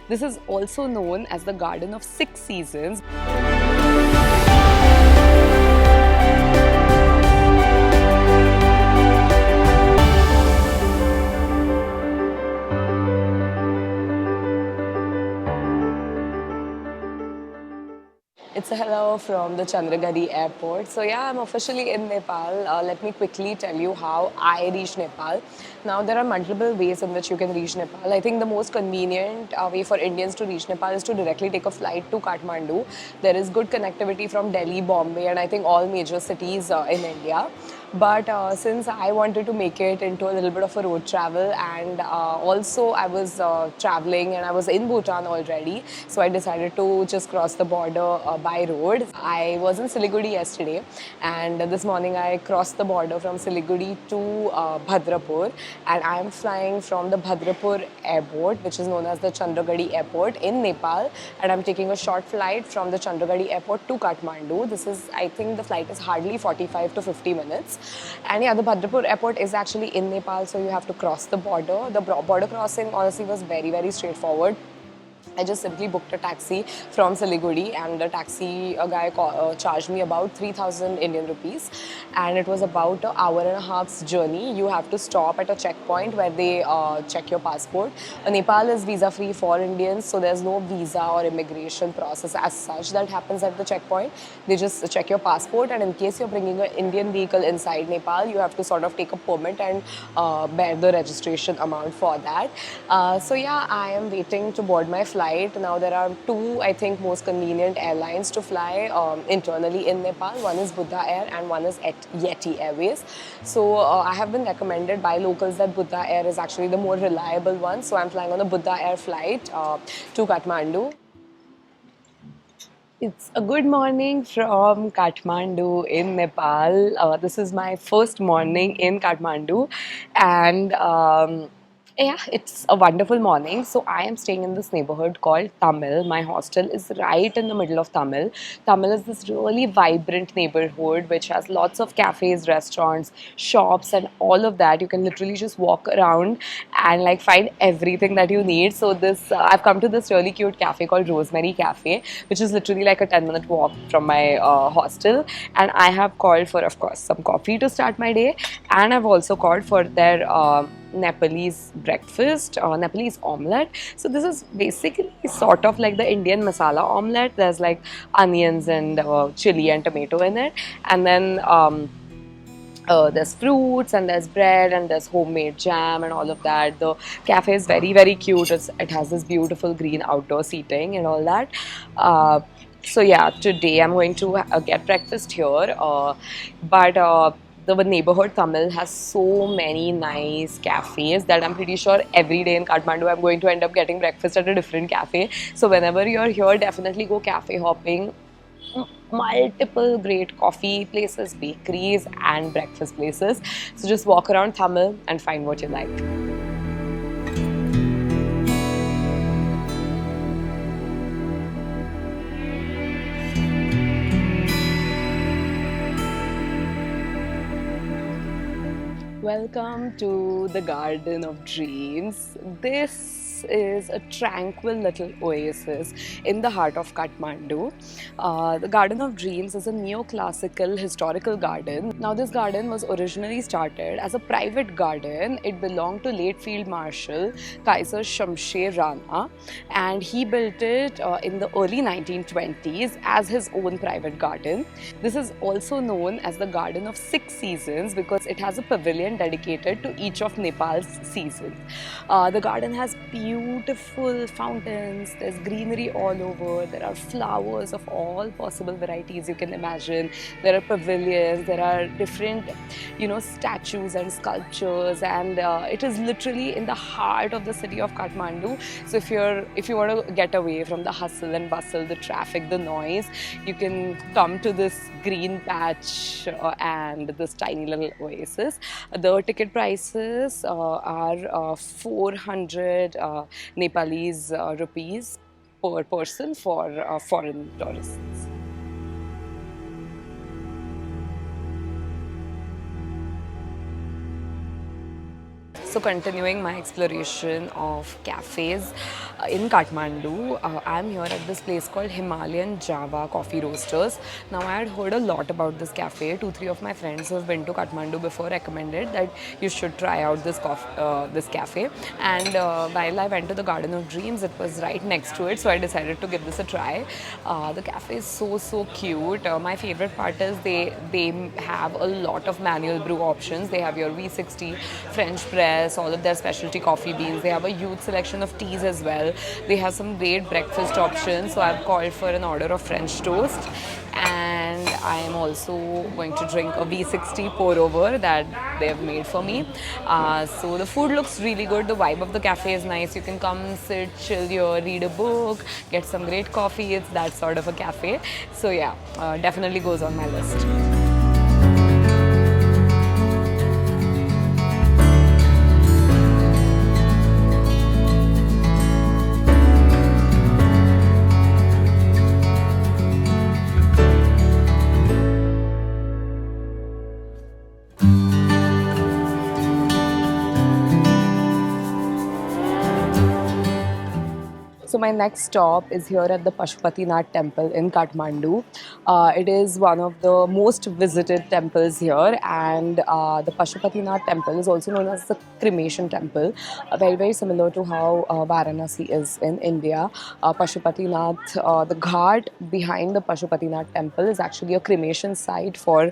This is also known as the Garden of Six Seasons. It's a hello from the Chandragiri airport. So yeah, I'm officially in Nepal. Let me quickly tell you how I reached Nepal. Now there are multiple ways in which you can reach Nepal. I think the most convenient way for Indians to reach Nepal is to directly take a flight to Kathmandu. There is good connectivity from Delhi, Bombay, and I think all major cities in India. But since I wanted to make it into a little bit of a road travel, and also I was traveling and I was in Bhutan already, so I decided to just cross the border by road. I was in Siliguri yesterday, and this morning I crossed the border from Siliguri to Bhaktapur, and I am flying from the Bhaktapur airport, which is known as the Chandragiri airport in Nepal, and I'm taking a short flight from the Chandragiri airport to Kathmandu. This is, I think the flight is hardly 45 to 50 minutes. And yeah, the Bhaktapur airport is actually in Nepal, so you have to cross the border. The border crossing honestly was very, very straightforward. I just simply booked a taxi from Siliguri, and the taxi guy charged me about 3,000 Indian rupees, and it was about an hour and a half's journey. You have to stop at a checkpoint where they check your passport. Nepal is visa free for Indians, so there's no visa or immigration process as such that happens at the checkpoint. They just check your passport, and in case you're bringing an Indian vehicle inside Nepal, you have to sort of take a permit and bear the registration amount for that. So yeah, I am waiting to board my flight. Now there are two, I think, most convenient airlines to fly internally in Nepal. One is Buddha Air and one is Yeti Airways. So I have been recommended by locals that Buddha Air is actually the more reliable one. So I'm flying on a Buddha Air flight to Kathmandu. It's a good morning from Kathmandu in Nepal. This is my first morning in Kathmandu, and yeah, it's a wonderful morning. So I am staying in this neighborhood called Thamel. My hostel is right in the middle of Thamel. Thamel is this really vibrant neighborhood which has lots of cafes, restaurants, shops, and all of that. You can literally just walk around and like find everything that you need. So this I've come to this really cute cafe called Rosemary Cafe, which is literally like a 10-minute walk from my hostel. And I have called for, of course, some coffee to start my day, and I've also called for their Nepalese breakfast, Nepalese omelette. So this is basically sort of like the Indian masala omelette. There's like onions and chili and tomato in it, and then there's fruits and there's bread and there's homemade jam and all of that. The cafe is very, very cute. It has this beautiful green outdoor seating and all that. So yeah, today I'm going to get breakfast here, but the neighborhood Thamel has so many nice cafes that I'm pretty sure every day in Kathmandu I'm going to end up getting breakfast at a different cafe. So whenever you're here, definitely go cafe hopping. Multiple great coffee places, bakeries, and breakfast places. So just walk around Thamel and find what you like. Welcome to the Garden of Dreams. This is a tranquil little oasis in the heart of Kathmandu. The Garden of Dreams is a neoclassical historical garden. Now, this garden was originally started as a private garden. It belonged to late Field Marshal Kaiser Shamsher Rana, and he built it in the early 1920s as his own private garden. This is also known as the Garden of Six Seasons because it has a pavilion dedicated to each of Nepal's seasons. The garden has beautiful fountains, there's greenery all over, there are flowers of all possible varieties you can imagine, there are pavilions, there are different, statues and sculptures, and it is literally in the heart of the city of Kathmandu. So if you want to get away from the hustle and bustle, the traffic, the noise, you can come to this green patch and this tiny little oasis. The ticket prices are 400 Nepalese rupees per person for foreign tourists. So continuing my exploration of cafes in Kathmandu, I'm here at this place called Himalayan Java Coffee Roasters. Now I had heard a lot about this cafe. 2-3 of my friends who have been to Kathmandu before recommended that you should try out this cafe. And while I went to the Garden of Dreams, it was right next to it, so I decided to give this a try. The cafe is so cute. My favorite part is they have a lot of manual brew options. They have your V60, French press, all of their specialty coffee beans. They have a huge selection of teas as well. They have some great breakfast options. So I've called for an order of French toast, and I am also going to drink a V60 pour over that they have made for me. So the food looks really good. The vibe of the cafe is nice. You can come sit, chill here, read a book, get some great coffee. It's that sort of a cafe. So yeah, definitely goes on my list. So my next stop is here at the Pashupatinath Temple in Kathmandu. It is one of the most visited temples here, and the Pashupatinath Temple is also known as the cremation temple, very similar to how Varanasi is in India. Pashupatinath, the ghat behind the Pashupatinath Temple is actually a cremation site for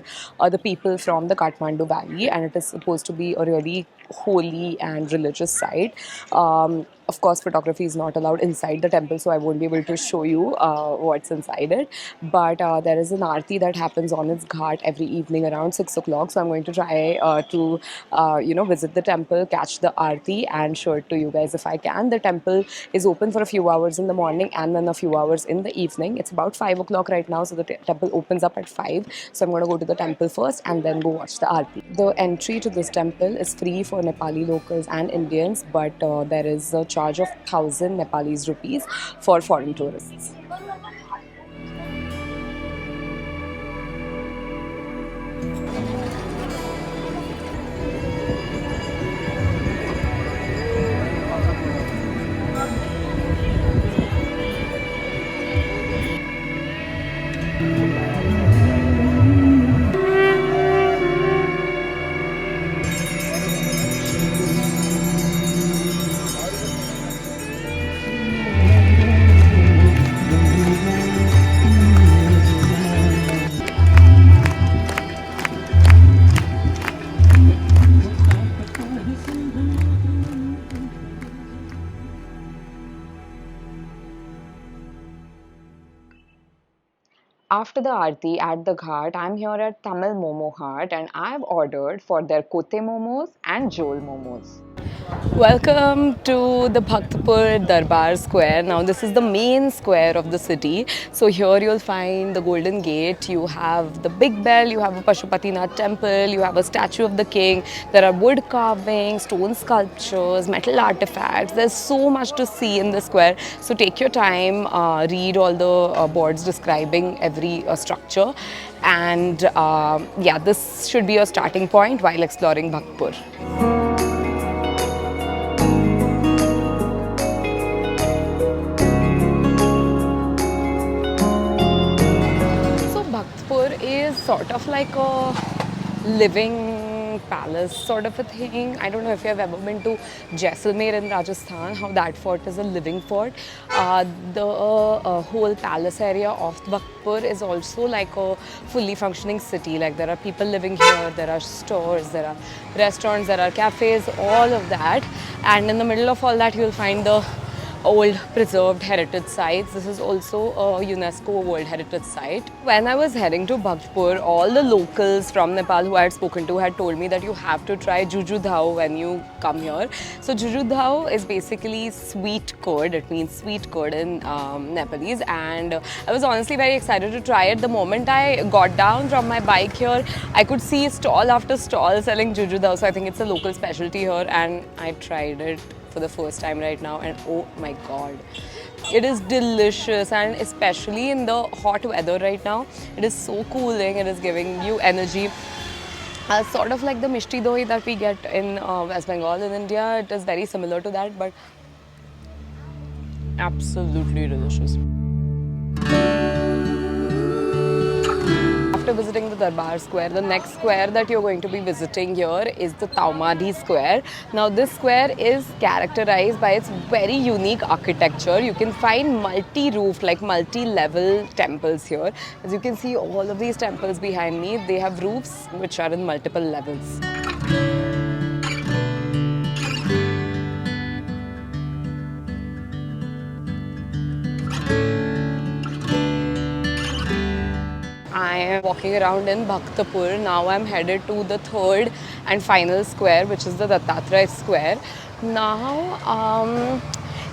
the people from the Kathmandu Valley, and it is supposed to be a really holy and religious site. Of course, photography is not allowed inside the temple, so I won't be able to show you what's inside it. But there is an aarti that happens on its ghat every evening around 6 o'clock. So I'm going to try to visit the temple, catch the aarti, and show it to you guys if I can. The temple is open for a few hours in the morning and then a few hours in the evening. It's about 5 o'clock right now, so the temple opens up at 5. So I'm going to go to the temple first and then go watch the aarti. The entry to this temple is free for Nepali locals and Indians, but there is a charge of 1,000 Nepalese rupees for foreign tourists. After the aarti at the ghat, I'm here at Thamel Momo Hut and I've ordered for their kote momos and jol momos. Welcome to the Bhaktapur Durbar Square. Now this is the main square of the city. So here you'll find the Golden Gate, you have the Big Bell, you have a Pashupatinath Temple, you have a statue of the king, there are wood carvings, stone sculptures, metal artifacts. There's so much to see in the square. So take your time, read all the boards describing every structure, and yeah, this should be your starting point while exploring Bhaktapur. Is sort of like a living palace sort of a thing. I don't know if you have ever been to Jaisalmer in Rajasthan, how that fort is a living fort. The whole palace area of Bhaktapur is also like a fully functioning city. Like there are people living here, there are stores, there are restaurants, there are cafes, all of that. And in the middle of all that, you'll find the old preserved heritage sites. This is also a UNESCO World Heritage Site. When I was heading to Bhaktapur, all the locals from Nepal who I had spoken to had told me that you have to try juju dhao when you come here. So juju dhao is basically sweet curd. It means sweet curd in Nepalese, and I was honestly very excited to try it. The moment I got down from my bike here, I could see stall after stall selling juju dhao. So I think it's a local specialty here, and I tried it for the first time right now, and oh my god, it is delicious. And especially in the hot weather right now, it is so cooling. It is giving you energy. Sort of like the mishti doi that we get in West Bengal in India. It is very similar to that, but absolutely delicious. After visiting the Darbar Square, the next square that you're going to be visiting here is the Taumadi Square. Now this square is characterized by its very unique architecture. You can find multi-roofed, like multi-level temples here. As you can see, all of these temples behind me, they have roofs which are in multiple levels. I am walking around in Bhaktapur. Now I'm headed to the third and final square, which is the Datat Square. Now,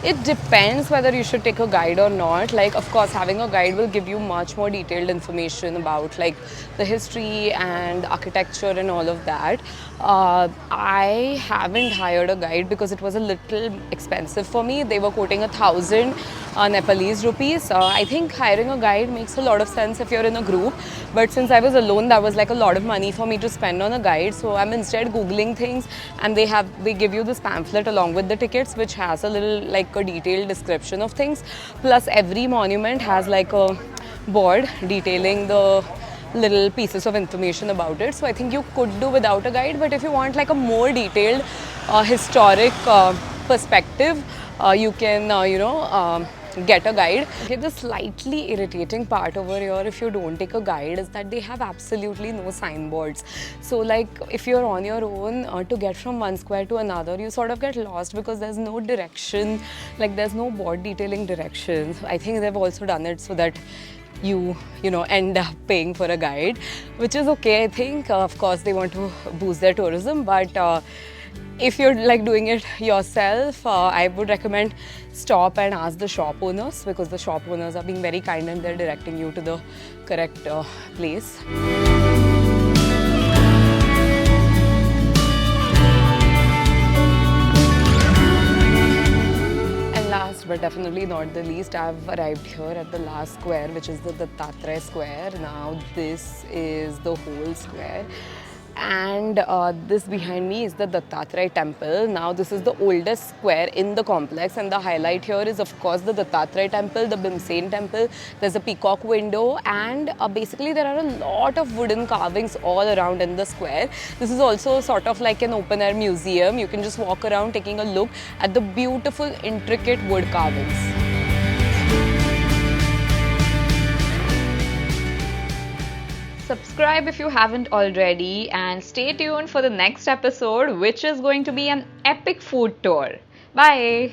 it depends whether you should take a guide or not. Like, of course, having a guide will give you much more detailed information about like the history and architecture and all of that. I haven't hired a guide because it was a little expensive for me. They were quoting 1,000 Nepalese rupees. I think hiring a guide makes a lot of sense if you're in a group, but since I was alone, that was like a lot of money for me to spend on a guide. So I'm instead googling things, and they give you this pamphlet along with the tickets, which has a little like a detailed description of things. Plus every monument has like a board detailing the little pieces of information about it. So I think you could do without a guide, but if you want like a more detailed historic perspective, you can get a guide. Okay, the slightly irritating part over here if you don't take a guide is that they have absolutely no signboards. So like if you're on your own to get from one square to another, you sort of get lost because there's no direction, like there's no board detailing directions. I think they've also done it so that you end up paying for a guide, which is okay. I think of course they want to boost their tourism, but if you're like doing it yourself, I would recommend stop and ask the shop owners, because the shop owners are being very kind and they're directing you to the correct place. And last but definitely not the least, I've arrived here at the last square, which is the Datat Square. Now this is the whole square. And this behind me is the Datat Temple. Now this is the oldest square in the complex, and the highlight here is of course the Datat Temple, the Bhimsen Temple. There's a peacock window, and basically there are a lot of wooden carvings all around in the square. This is also sort of like an open air museum. You can just walk around taking a look at the beautiful intricate wood carvings. Subscribe if you haven't already, and stay tuned for the next episode, which is going to be an epic food tour. Bye!